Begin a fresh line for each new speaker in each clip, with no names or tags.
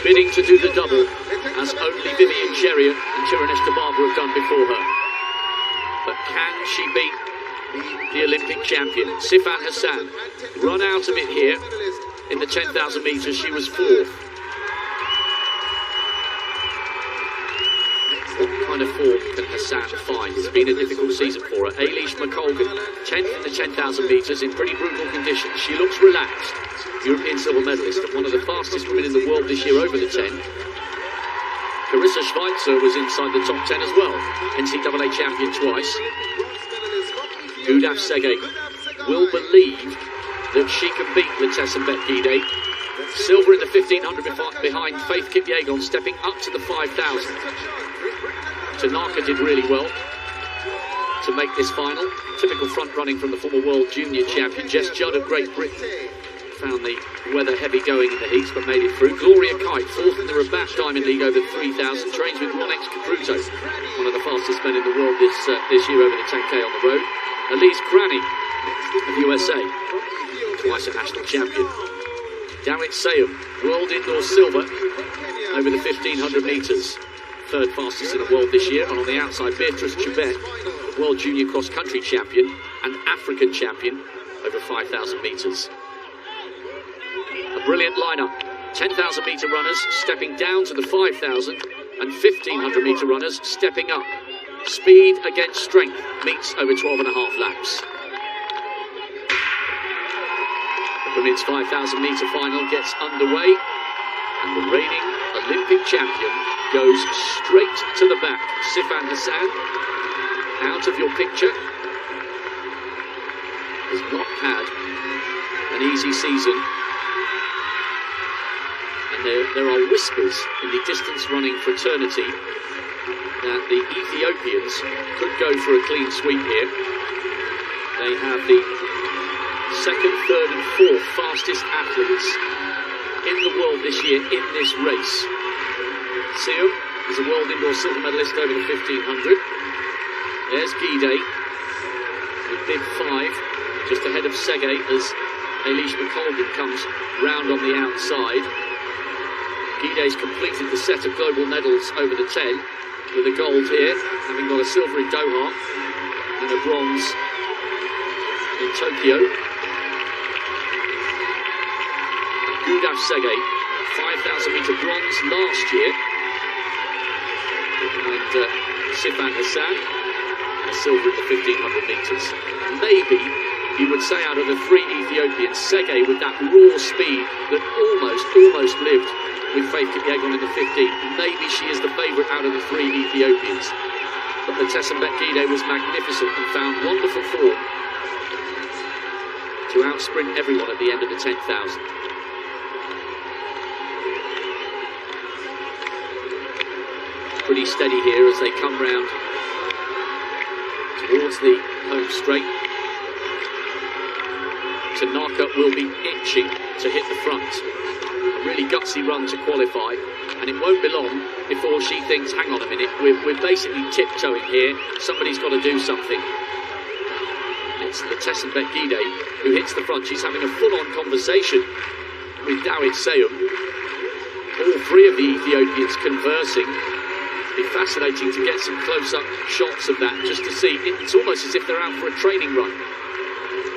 bidding to do the double, as only Vivian Cheriot and Tirunesh Dibaba have done before her. But can she beat the Olympic champion? Sifan Hassan run out of it here in the 10,000 metres. She was fourth. What kind of form can Hassan find? It's been a difficult season for her. Eilish McColgan, 10th in the 10,000 metres in pretty brutal conditions. She looks relaxed. European silver medalist and one of the fastest women in the world this year over the 10. Carissa Schweitzer was inside the top 10 as well. NCAA champion twice. Gudaf Sege will believe that she can beat Letesenbet Gidey. Silver in the 1500 behind Faith Kipyegon, stepping up to the 5,000. Tanaka did really well to make this final. Typical front running from the former world junior champion Jess Judd of Great Britain. Found the weather heavy going in the heats but made it through. Gloria Kite, fourth in the Rabat Diamond League over 3,000. Trains with Ronex Capruto, one of the fastest men in the world this year over the 10K on the road. Elise Granny of USA, twice a national champion. Dawit Sayum, world indoor silver over the 1,500 metres. Third fastest in the world this year. And on the outside, Beatrice Chubet, world junior cross-country champion and African champion over 5,000 metres. A brilliant lineup. 10,000 metre runners stepping down to the 5,000 and 1,500 metre runners stepping up. Speed against strength meets over 12.5 laps. The women's 5,000 metre final gets underway and the reigning Olympic champion goes straight to the back. Sifan Hassan, out of your picture, has not had an easy season. And there are whispers in the distance running fraternity that the Ethiopians could go for a clean sweep here. They have the second, third and fourth fastest athletes in the world this year in this race. Seum is a world indoor silver medalist over the 1,500. There's Gidey with bib 5, just ahead of Sege as Eilish McColgan comes round on the outside. Gidey's completed the set of global medals over the 10 with a gold here, having got a silver in Doha and a bronze in Tokyo. Gudaf Sege, 5,000 metre bronze last year. And Sifan Hassan, a silver in the 1,500 metres. Maybe you would say out of the three Ethiopians, Sege with that raw speed that almost lived with Faith Kipyegon in the 15. Maybe she is the favourite out of the three Ethiopians. But Letesenbet Gidey was magnificent and found wonderful form to outsprint everyone at the end of the 10,000. Pretty steady here as they come round towards the home straight. Tanaka will be itching to hit the front. A really gutsy run to qualify, and it won't be long before she thinks, hang on a minute, we're basically tiptoeing here, somebody's got to do something. It's Letesenbet Gidey who hits the front. She's having a full-on conversation with Dawit Sayum. All three of the Ethiopians conversing. It'd be fascinating to get some close-up shots of that, just to see. It's almost as if they're out for a training run.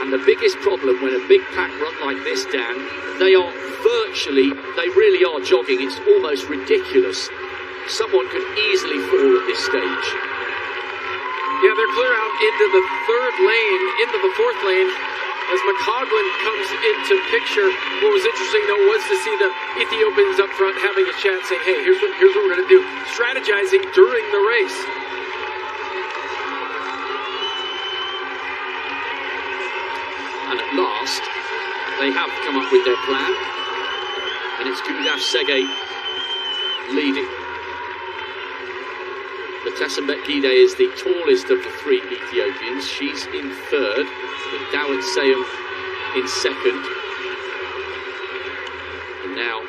And the biggest problem when a big pack run like this, Dan, they really are jogging. It's almost ridiculous. Someone could easily fall at this stage.
Yeah, they're clear out into the third lane, into the fourth lane, as McColgan comes into picture. What was interesting, though, was to see the Ethiopians up front having a chat, saying, hey, here's what we're going to do, strategizing during the race.
And at last, they have come up with their plan, and it's Gudaf Sege leading. Letesenbet Gidey is the tallest of the three Ethiopians. She's in third, with Dawit Sayum in second. And now,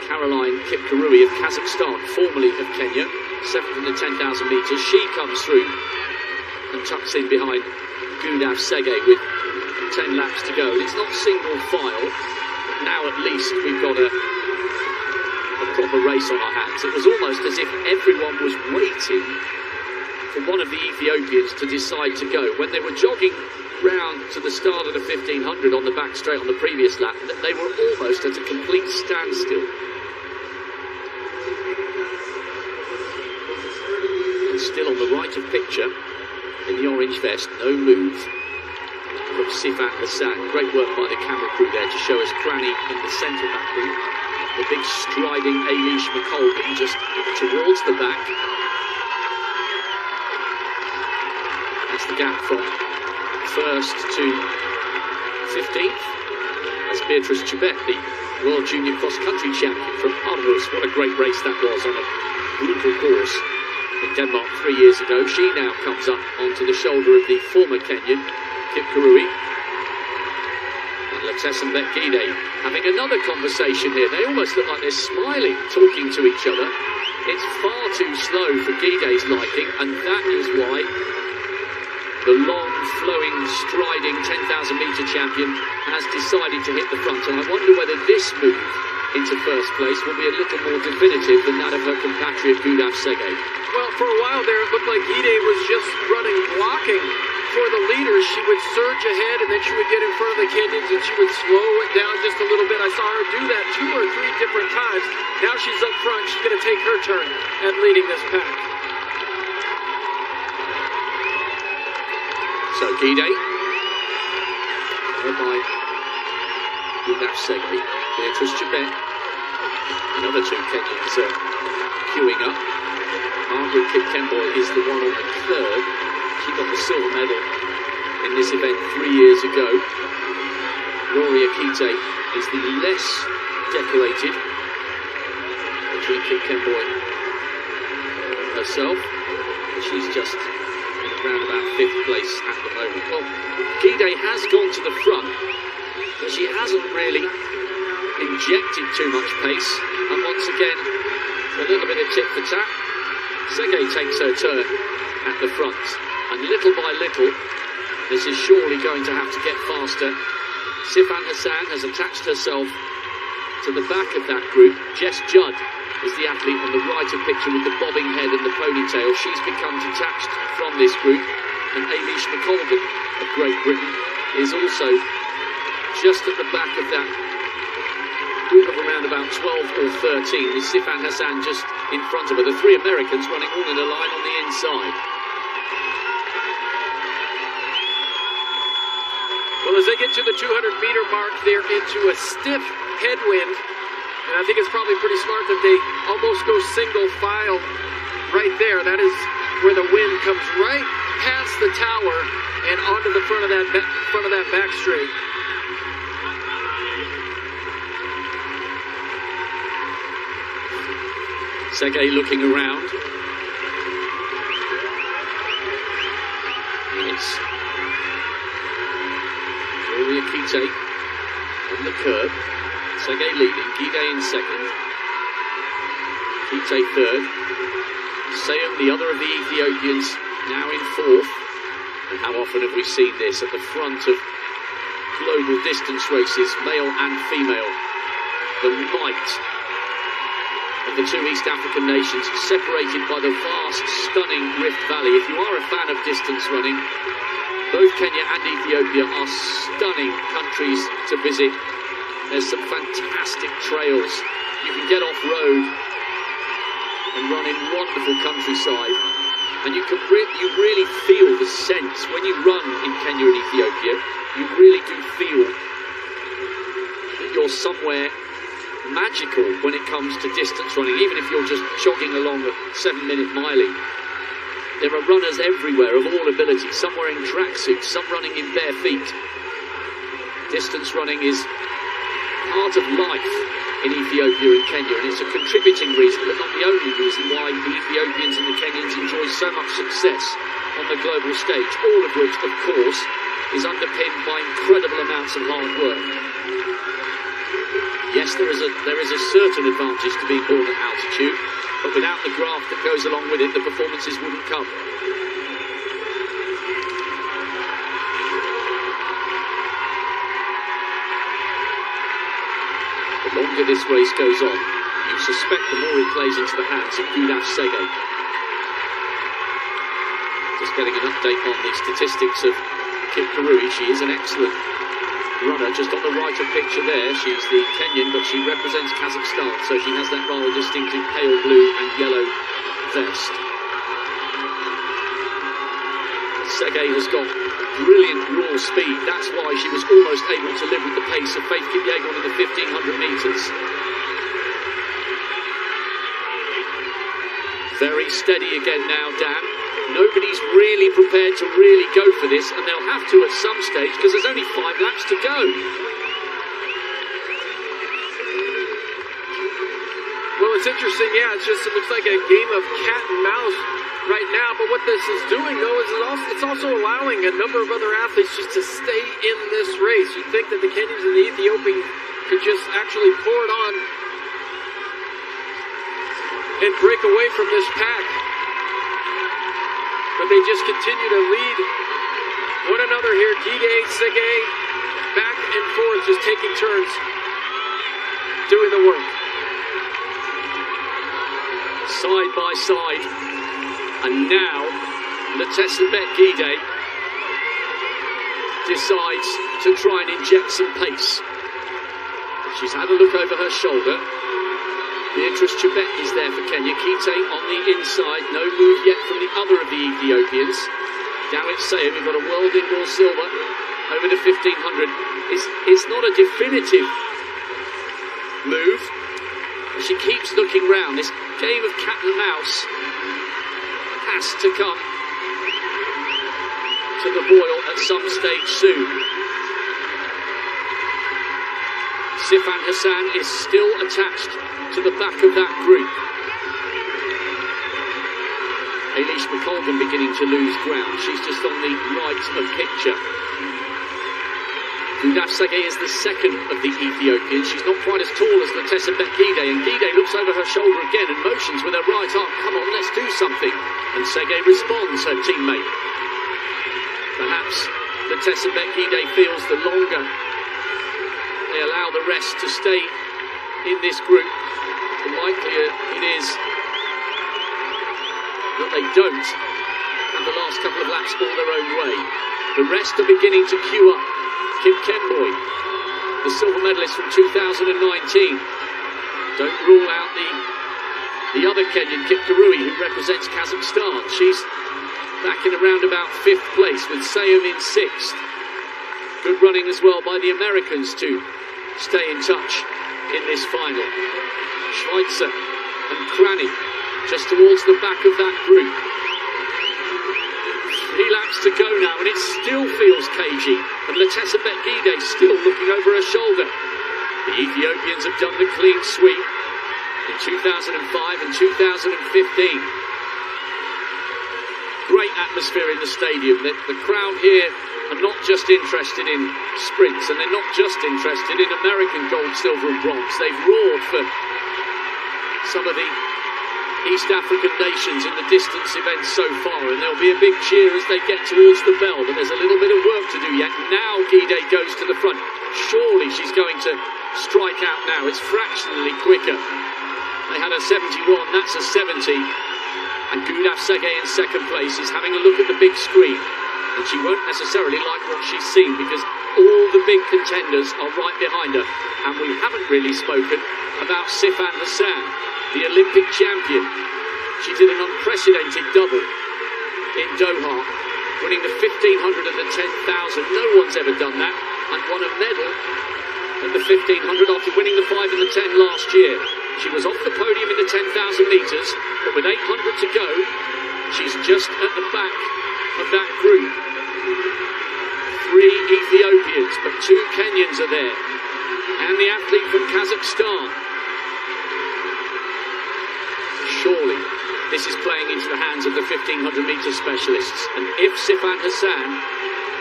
Caroline Kipkurui of Kazakhstan, formerly of Kenya, seventh in the 10,000 metres. She comes through and tucks in behind Gudaf Sege with 10 laps to go. And it's not single file, but now at least we've got a a proper race on our hands. It was almost as if everyone was waiting for one of the Ethiopians to decide to go. When they were jogging round to the start of the 1500 on the back straight on the previous lap, they were almost at a complete standstill. And still on the right of picture, in the orange vest, no move from Sifan Hassan. Great work by the camera crew there to show us Cranny in the centre back group. The big striding Eilish McColgan just towards the back. That's the gap from first to 15th. That's Beatrice Chebet, the World Junior Cross Country Champion from Aarhus. What a great race that was on a brutal course in Denmark 3 years ago. She now comes up onto the shoulder of the former Kenyan, Kip Kurui. Letesenbet Gide having another conversation here. They almost look like they're smiling, talking to each other. It's far too slow for Gide's liking, and that is why the long, flowing, striding 10,000 metre champion has decided to hit the front. And I wonder whether this move into first place will be a little more definitive than that of her compatriot Gudaf Sege.
Well, for a while there, it looked like Gide was just running, blocking for the leaders. She would surge ahead, and then she would get in front of the Kenyans, and she would slow it down just a little bit. I saw her do that 2 or 3 different times. Now she's up front. She's going to take her turn at leading this pack.
So Gide, led by Gudaf Sege, Beatrice Chebet, another 2 Kenyans queuing up. Margaret Kipkemboi is the one on the third. She got the silver medal in this event 3 years ago. Rory Akite is the less decorated between Kipkemboi and herself. She's just in around about 5th place at the moment. Well, Gide has gone to the front, but she hasn't really injected too much pace. And once again, a little bit of tit for tat. Sege takes her turn at the front, and little by little, this is surely going to have to get faster. Sifan Hassan has attached herself to the back of that group. Jess Judd is the athlete on the right of picture with the bobbing head and the ponytail. She's become detached from this group, and Eilish McColgan of Great Britain is also just at the back of that group of around about 12 or 13, with Sifan Hassan just in front of her. The 3 Americans running all in a line on the inside.
Well, as they get to the 200-meter mark, they're into a stiff headwind. And I think it's probably pretty smart that they almost go single file right there. That is where the wind comes right past the tower and onto the front of that back straight.
Sege looking around. It's Rory Akite on the curb. Sege leading, Gide in second. Akite third. Seum, the other of the Ethiopians, now in 4th. And how often have we seen this at the front of global distance races, male and female? The might of the 2 East African nations, separated by the vast, stunning Rift Valley. If you are a fan of distance running, both Kenya and Ethiopia are stunning countries to visit. There's some fantastic trails. You can get off-road and run in wonderful countryside. And you really feel the sense when you run in Kenya and Ethiopia. You really do feel that you're somewhere magical when it comes to distance running, even if you're just jogging along a 7-minute miling. There are runners everywhere of all abilities, some wearing tracksuits, some running in bare feet. Distance running is part of life in Ethiopia and Kenya, and it's a contributing reason, but not the only reason, why the Ethiopians and the Kenyans enjoy so much success on the global stage, all of which, of course, is underpinned by incredible amounts of hard work. Yes, there is a certain advantage to being born at altitude, but without the graft that goes along with it, the performances wouldn't come. The longer this race goes on, you suspect the more it plays into the hands of Gudaf Sege. Just getting an update on the statistics of Kip Kirui. She is an excellent runner, just on the right of picture there. She's the Kenyan, but she represents Kazakhstan, so she has that rather distinctive pale blue and yellow vest. Sege has got brilliant raw speed. That's why she was almost able to live with the pace of Faith Kipyegon in the 1500 metres. Very steady again now, Dan. Nobody's really prepared to really go for this, and they'll have to at some stage because there's only 5 laps to go.
Well, it's interesting, yeah, it looks like a game of cat and mouse right now, but what this is doing, though, is it's also allowing a number of other athletes just to stay in this race. You'd think that the Kenyans and the Ethiopians could just actually pour it on and break away from this pack. But they just continue to lead one another here. Gide, Sege, back and forth, just taking turns doing the work.
Side by side. And now, Letesenbet Gide decides to try and inject some pace. She's had a look over her shoulder. Beatrice Chebet is there for Kenya. Kite on the inside. No move yet from the other of the Ethiopians. Dawit Seye, we've got a world indoor silver over the 1500. It's not a definitive move. She keeps looking round. This game of cat and mouse has to come to the boil at some stage soon. Sifan Hassan is still attached to the back of that group. Eilish McColgan beginning to lose ground. She's just on the right of picture. Gudaf Sege is the second of the Ethiopians. She's not quite as tall as Letesenbet Gide, and Gide looks over her shoulder again and motions with her right arm. Come on, let's do something. And Sege responds, her teammate. Perhaps Letesenbet Gide feels the longer they allow the rest to stay in this group, the likelier it is that they don't have the last couple of laps all their own way. The rest are beginning to queue up. Kip Kemboi, the silver medalist from 2019. Don't rule out the other Kenyan, Kip Kirui, who represents Kazakhstan. She's back in around about 5th place with Sayum in 6th. Good running as well by the Americans to stay in touch in this final. Schweitzer and Cranney just towards the back of that group. 3 laps to go now, and it still feels cagey. And Letesenbet Gide still looking over her shoulder. The Ethiopians have done the clean sweep in 2005 and 2015. Great atmosphere in the stadium. The crowd here are not just interested in sprints, and they're not just interested in American gold, silver and bronze. They've roared for some of the East African nations in the distance events so far, and there'll be a big cheer as they get towards the bell, but there's a little bit of work to do yet. Now Gide goes to the front. Surely she's going to strike out now. It's fractionally quicker. They had a 71, that's a 70. And Gudaf Sege in second place is having a look at the big screen. And she won't necessarily like what she's seen, because all the big contenders are right behind her. And we haven't really spoken about Sifan Hassan, the Olympic champion. She did an unprecedented double in Doha, winning the 1500 and the 10,000. No one's ever done that, and won a medal at the 1500 after winning the 5 and the 10 last year. She was off the podium in the 10,000 metres, but with 800 to go, she's just at the back of that group. 3 Ethiopians, but 2 Kenyans are there, and the athlete from Kazakhstan. Surely this is playing into the hands of the 1500-metre specialists, and if Sifan Hassan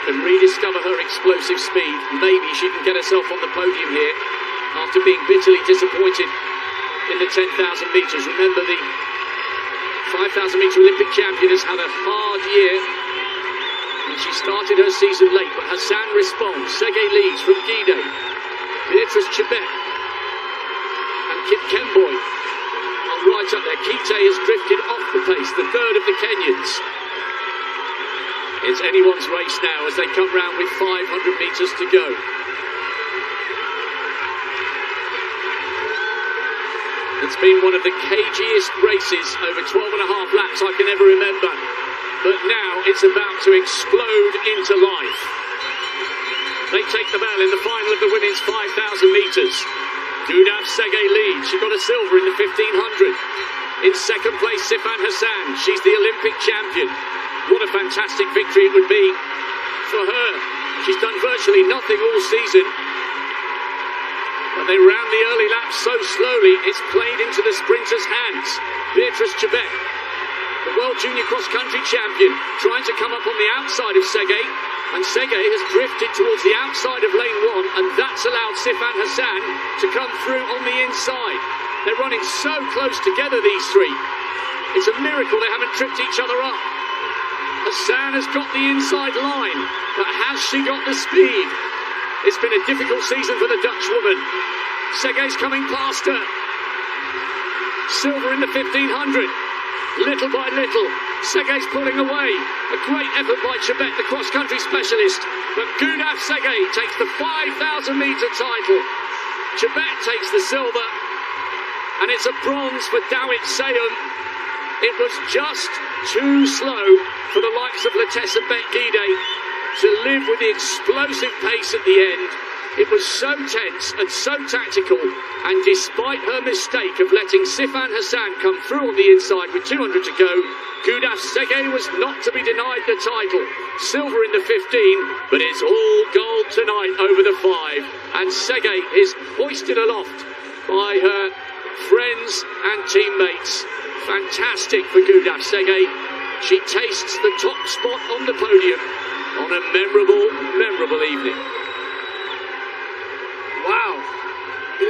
can rediscover her explosive speed, maybe she can get herself on the podium here after being bitterly disappointed in the 10,000 metres. Remember, the 5,000-metre Olympic champion has had a hard year, and she started her season late, but Hassan responds. Sege leads from Gide, Beatrice Chebet and Kip Kemboi. right up there. Kite has drifted off the pace, the third of the Kenyans. It's anyone's race now as they come round with 500 metres to go. It's been one of the cagiest races over 12 and a half laps I can ever remember. But now it's about to explode into life. They take the bell in the final of the women's 5,000 metres. Gudaf Tsegay leads. She got a silver in the 1,500. In second place, Sifan Hassan. She's the Olympic champion. What a fantastic victory it would be for her. She's done virtually nothing all season. But they ran the early laps so slowly, it's played into the sprinters' hands. Beatrice Chebet, the World Junior Cross Country champion, trying to come up on the outside of Tsegay. And Tsegay has drifted towards the outside of lane 1, and that's allowed Sifan Hassan to come through on the inside. They're running so close together, these three. It's a miracle they haven't tripped each other up. Hassan has got the inside line, but has she got the speed? It's been a difficult season for the Dutch woman. Tsegay's coming past her. Silver in the 1,500. Little by little, Tsegay's pulling away. A great effort by Chebet, the cross-country specialist. But Gudaf Tsegay takes the 5,000 metre title. Chebet takes the silver. And it's a bronze for Dawit Sayum. It was just too slow for the likes of Latessa Bet-Gidey to live with the explosive pace at the end. It was so tense and so tactical, and despite her mistake of letting Sifan Hassan come through on the inside with 200 to go, Gudaf Tsegay was not to be denied the title. Silver in the 15, but it's all gold tonight over the 5, and Tsegay is hoisted aloft by her friends and teammates. Fantastic for Gudaf Tsegay. She tastes the top spot on the podium on a memorable, memorable evening.
Wow,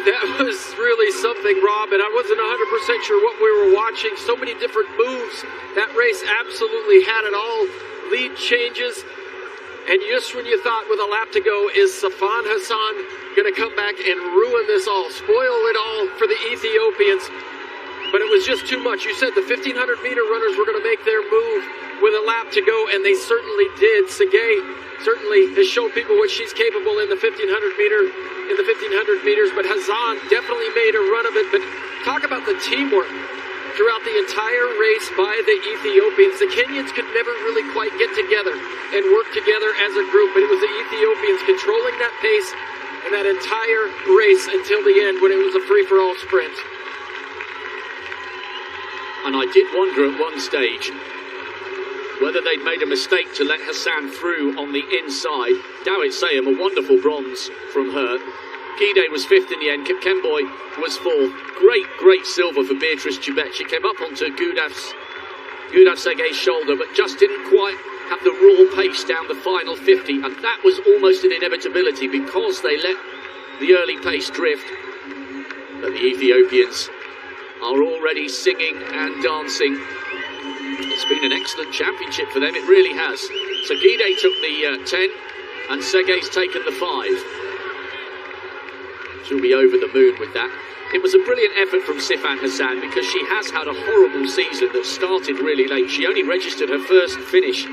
that was really something, Rob, and I wasn't 100% sure what we were watching. So many different moves. That race absolutely had it all. Lead changes, and just when you thought with a lap to go, is Sifan Hassan going to come back and ruin this all, spoil it all for the Ethiopians? But it was just too much. You said the 1,500-meter runners were going to make their move with a lap to go, and they certainly did. Tsegay certainly has shown people what she's capable in the 1,500 meters, but Hassan definitely made a run of it. But talk about the teamwork throughout the entire race by the Ethiopians. The Kenyans could never really quite get together and work together as a group, but it was the Ethiopians controlling that pace and that entire race until the end when it was a free-for-all sprint.
And I did wonder at one stage whether they'd made a mistake to let Hassan through on the inside. Dawit Sayum, a wonderful bronze from her. Gidey was 5th in the end. Kipkemboi was 4th. Great silver for Beatrice Chebet. She came up onto Gudaf Tsegay's shoulder, but just didn't quite have the raw pace down the final 50. And that was almost an inevitability because they let the early pace drift. But the Ethiopians are already singing and dancing. It's been an excellent championship for them, it really has. So Gidey took the 10 and Tsegay's taken the 5. She'll be over the moon with that. It was a brilliant effort from Sifan Hassan because she has had a horrible season that started really late. She only registered her first finish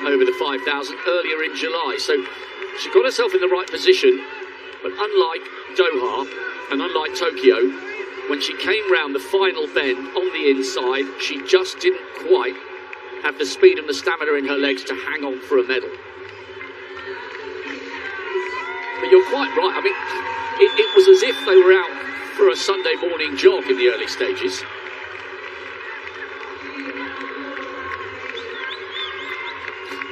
over the 5,000 earlier in July. So she got herself in the right position, but unlike Doha and unlike Tokyo, when she came round the final bend on the inside, she just didn't quite have the speed and the stamina in her legs to hang on for a medal. But you're quite right. I mean, it was as if they were out for a Sunday morning jog in the early stages.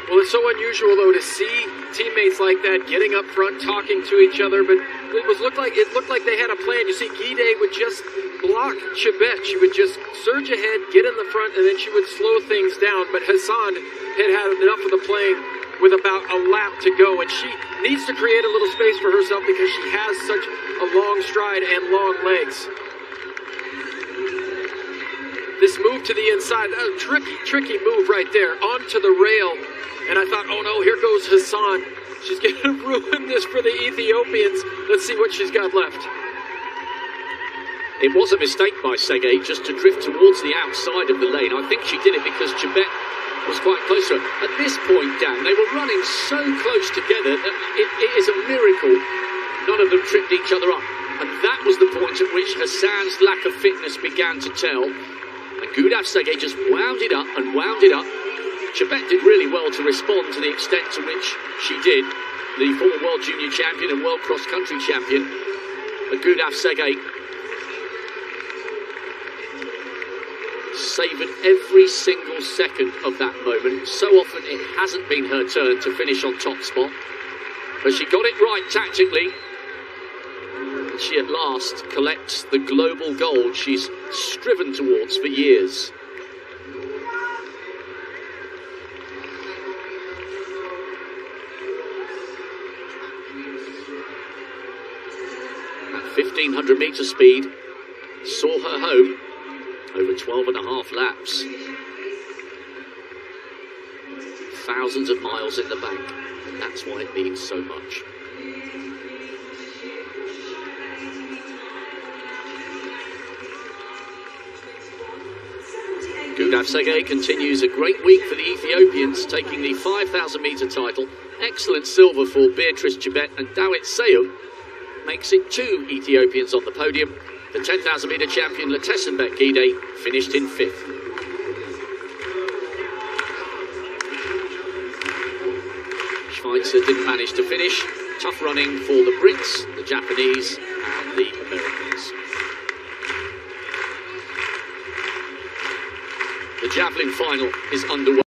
Well, it's so unusual, though, to see teammates like that getting up front, talking to each other, but it looked like they had a plan. You see, Gidey would just block Chebet. She would just surge ahead, get in the front, and then she would slow things down. But Hassan had had enough of the playing with about a lap to go, and she needs to create a little space for herself because she has such a long stride and long legs. This move to the inside, a tricky move right there, onto the rail. And I thought, oh no, here goes Hassan. She's going to ruin this for the Ethiopians. Let's see what she's got left.
It was a mistake by Segei just to drift towards the outside of the lane. I think she did it because Chebet was quite close to her. At this point, Dan, they were running so close together that it is a miracle none of them tripped each other up. And that was the point at which Hassan's lack of fitness began to tell. And Gudaf Segei just wound it up and wound it up. Chebet did really well to respond to the extent to which she did. The former World Junior Champion and World Cross Country Champion, Gudaf Segei, savoured every single second of that moment. So often it hasn't been her turn to finish on top spot, but she got it right tactically. She at last collects the global gold she's striven towards for years. At 1500 metre speed, saw her home over 12.5 laps. Thousands of miles in the bank. That's why it means so much. Gudaf Segei continues a great week for the Ethiopians, taking the 5,000 metre title. Excellent silver for Beatrice Chebet, and Dawit Seyum makes it 2 Ethiopians on the podium. The 10,000 metre champion Letesenbet Gide finished in 5th. Schweitzer didn't manage to finish. Tough running for the Brits, the Japanese and the Americans. The javelin final is underway.